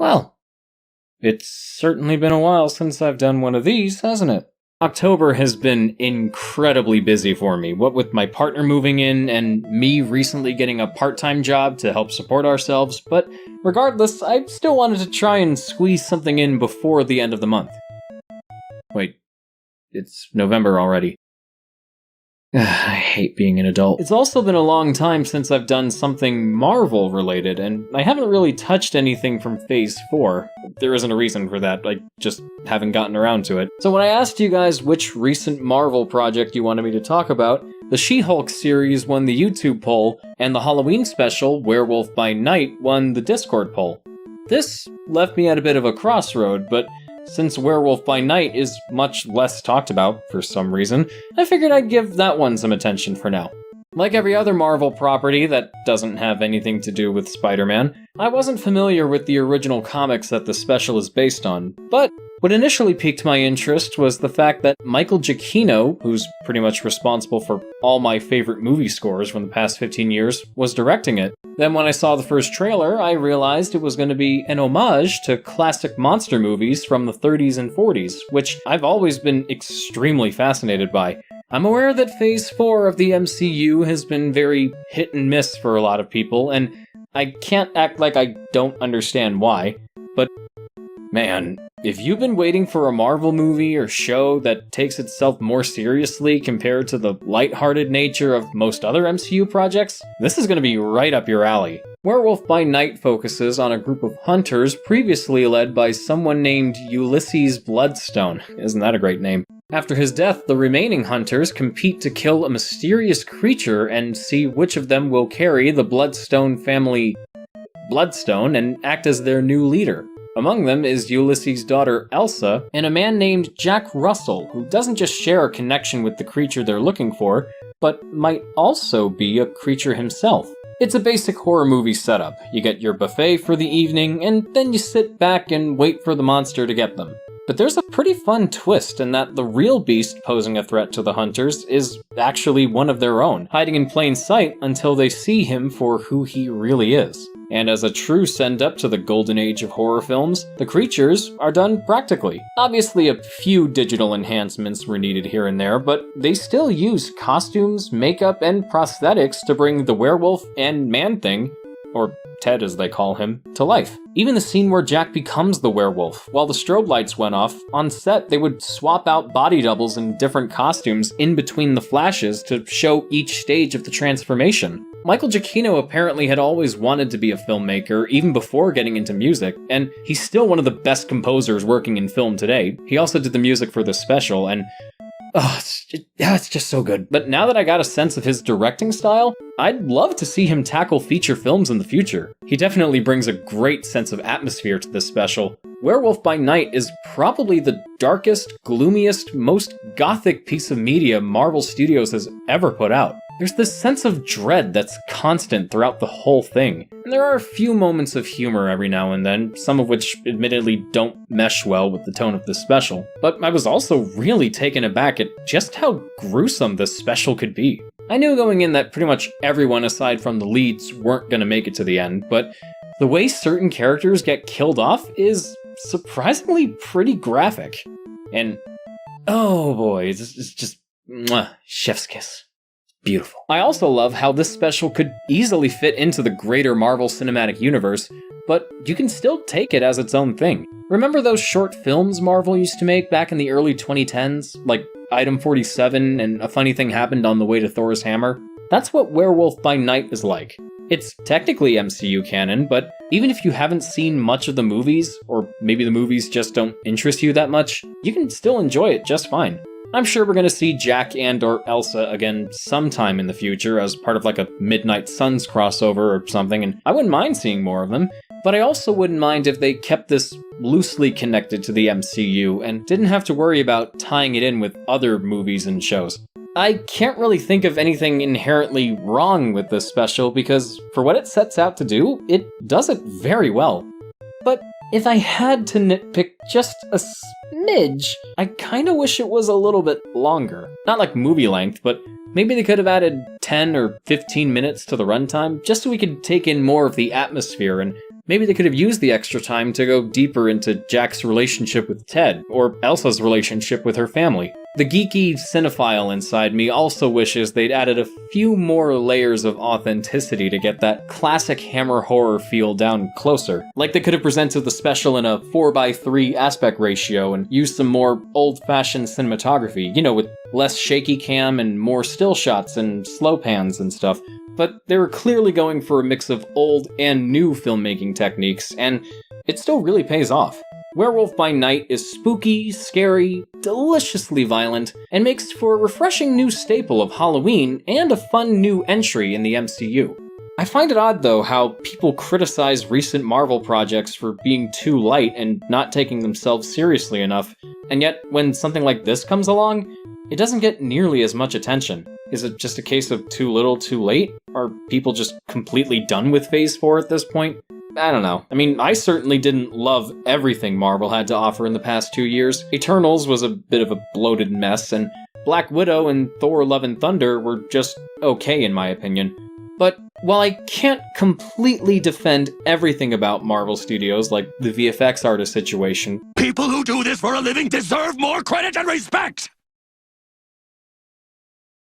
Well, it's certainly been a while since I've done one of these, hasn't it? October has been incredibly busy for me, what with my partner moving in and me recently getting a part-time job to help support ourselves, but regardless, I still wanted to try and squeeze something in before the end of the month. Wait, it's November already. I hate being an adult. It's also been a long time since I've done something Marvel related, and I haven't really touched anything from Phase 4. There isn't a reason for that, I just haven't gotten around to it. So when I asked you guys which recent Marvel project you wanted me to talk about, the She-Hulk series won the YouTube poll, and the Halloween special, Werewolf by Night, won the Discord poll. This left me at a bit of a crossroad, but since Werewolf by Night is much less talked about, for some reason, I figured I'd give that one some attention for now. Like every other Marvel property that doesn't have anything to do with Spider-Man, I wasn't familiar with the original comics that the special is based on, but what initially piqued my interest was the fact that Michael Giacchino, who's pretty much responsible for all my favorite movie scores from the past 15 years, was directing it. Then when I saw the first trailer, I realized it was going to be an homage to classic monster movies from the 30s and 40s, which I've always been extremely fascinated by. I'm aware that Phase 4 of the MCU has been very hit and miss for a lot of people, and I can't act like I don't understand why, but man, if you've been waiting for a Marvel movie or show that takes itself more seriously compared to the lighthearted nature of most other MCU projects, this is going to be right up your alley. Werewolf by Night focuses on a group of hunters previously led by someone named Ulysses Bloodstone. Isn't that a great name? After his death, the remaining hunters compete to kill a mysterious creature and see which of them will carry the Bloodstone family Bloodstone and act as their new leader. Among them is Ulysses' daughter Elsa, and a man named Jack Russell, who doesn't just share a connection with the creature they're looking for, but might also be a creature himself. It's a basic horror movie setup. You get your buffet for the evening, and then you sit back and wait for the monster to get them. But there's a pretty fun twist in that the real beast posing a threat to the hunters is actually one of their own, hiding in plain sight until they see him for who he really is. And as a true send-up to the golden age of horror films, the creatures are done practically. Obviously a few digital enhancements were needed here and there, but they still use costumes, makeup, and prosthetics to bring the werewolf and Man-Thing, or Ted as they call him, to life. Even the scene where Jack becomes the werewolf, while the strobe lights went off, on set they would swap out body doubles in different costumes in between the flashes to show each stage of the transformation. Michael Giacchino apparently had always wanted to be a filmmaker, even before getting into music, and he's still one of the best composers working in film today. He also did the music for this special, and it's just so good. But now that I got a sense of his directing style, I'd love to see him tackle feature films in the future. He definitely brings a great sense of atmosphere to this special. Werewolf by Night is probably the darkest, gloomiest, most gothic piece of media Marvel Studios has ever put out. There's this sense of dread that's constant throughout the whole thing. And there are a few moments of humor every now and then, some of which admittedly don't mesh well with the tone of this special. But I was also really taken aback at just how gruesome this special could be. I knew going in that pretty much everyone aside from the leads weren't gonna make it to the end, but the way certain characters get killed off is surprisingly pretty graphic. And oh boy, it's just chef's kiss. Beautiful. I also love how this special could easily fit into the greater Marvel Cinematic Universe, but you can still take it as its own thing. Remember those short films Marvel used to make back in the early 2010s? Like Item 47 and A Funny Thing Happened on the Way to Thor's Hammer? That's what Werewolf by Night is like. It's technically MCU canon, but even if you haven't seen much of the movies, or maybe the movies just don't interest you that much, you can still enjoy it just fine. I'm sure we're going to see Jack and or Elsa again sometime in the future as part of like a Midnight Suns crossover or something, and I wouldn't mind seeing more of them, but I also wouldn't mind if they kept this loosely connected to the MCU and didn't have to worry about tying it in with other movies and shows. I can't really think of anything inherently wrong with this special because for what it sets out to do, it does it very well. But if I had to nitpick just a smidge, I kinda wish it was a little bit longer. Not like movie length, but maybe they could have added 10 or 15 minutes to the runtime, just so we could take in more of the atmosphere and Maybe they could have used the extra time to go deeper into Jack's relationship with Ted, or Elsa's relationship with her family. The geeky cinephile inside me also wishes they'd added a few more layers of authenticity to get that classic Hammer horror feel down closer. Like they could have presented the special in a 4:3 aspect ratio and used some more old-fashioned cinematography, with less shaky cam and more still shots and slow pans and stuff. But they were clearly going for a mix of old and new filmmaking techniques, and it still really pays off. Werewolf by Night is spooky, scary, deliciously violent, and makes for a refreshing new staple of Halloween and a fun new entry in the MCU. I find it odd, though, how people criticize recent Marvel projects for being too light and not taking themselves seriously enough, and yet when something like this comes along, it doesn't get nearly as much attention. Is it just a case of too little, too late? Are people just completely done with Phase 4 at this point? I don't know. I mean, I certainly didn't love everything Marvel had to offer in the past 2 years. Eternals was a bit of a bloated mess, and Black Widow and Thor Love and Thunder were just okay in my opinion. But while I can't completely defend everything about Marvel Studios, like the VFX artist situation, people who do this for a living deserve more credit and respect!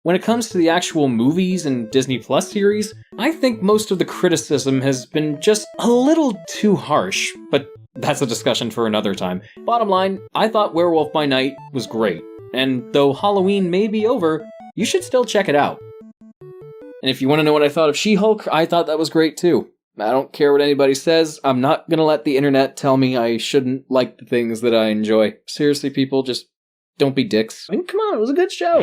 when it comes to the actual movies and Disney Plus series, I think most of the criticism has been just a little too harsh, but that's a discussion for another time. Bottom line, I thought Werewolf by Night was great, and though Halloween may be over, you should still check it out. And if you want to know what I thought of She-Hulk, I thought that was great too. I don't care what anybody says, I'm not gonna let the internet tell me I shouldn't like the things that I enjoy. Seriously, people, just don't be dicks. I mean, come on, it was a good show!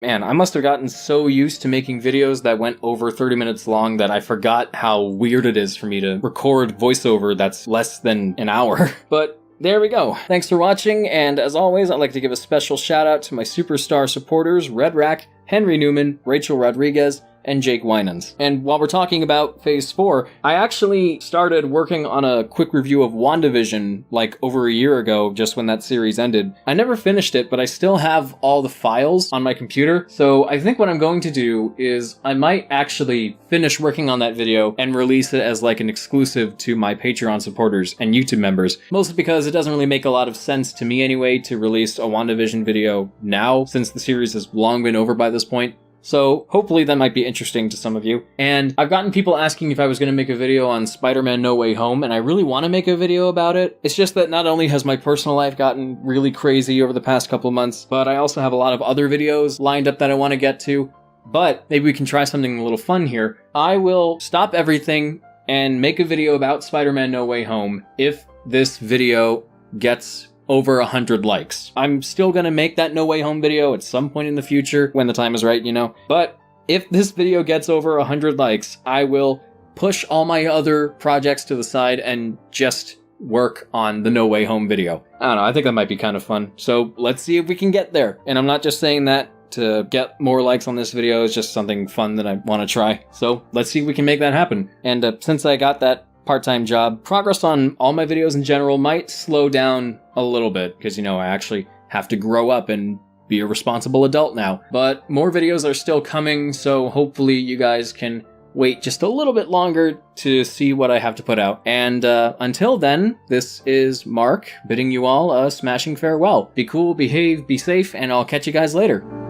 Man, I must have gotten so used to making videos that went over 30 minutes long that I forgot how weird it is for me to record voiceover that's less than an hour. But there we go. Thanks for watching, and as always, I'd like to give a special shout out to my superstar supporters, Red Rack, Henry Newman, Rachel Rodriguez, and Jake Winans. And while we're talking about Phase 4, I actually started working on a quick review of WandaVision like over a year ago, just when that series ended. I never finished it, but I still have all the files on my computer, so I think what I'm going to do is I might actually finish working on that video and release it as like an exclusive to my Patreon supporters and YouTube members, mostly because it doesn't really make a lot of sense to me anyway to release a WandaVision video now, since the series has long been over by this point. So hopefully that might be interesting to some of you. And I've gotten people asking if I was going to make a video on Spider-Man No Way Home, and I really want to make a video about it. It's just that not only has my personal life gotten really crazy over the past couple of months, but I also have a lot of other videos lined up that I want to get to. But maybe we can try something a little fun here. I will stop everything and make a video about Spider-Man No Way Home if this video gets over 100 likes. I'm still gonna make that No Way Home video at some point in the future, when the time is right, But if this video gets over 100 likes, I will push all my other projects to the side and just work on the No Way Home video. I don't know, I think that might be kind of fun. So let's see if we can get there. And I'm not just saying that to get more likes on this video, it's just something fun that I want to try. So let's see if we can make that happen. And since I got that part-time job, progress on all my videos in general might slow down a little bit, because I actually have to grow up and be a responsible adult now. But more videos are still coming, so hopefully you guys can wait just a little bit longer to see what I have to put out. And until then, this is Mark bidding you all a smashing farewell. Be cool, behave, be safe, and I'll catch you guys later.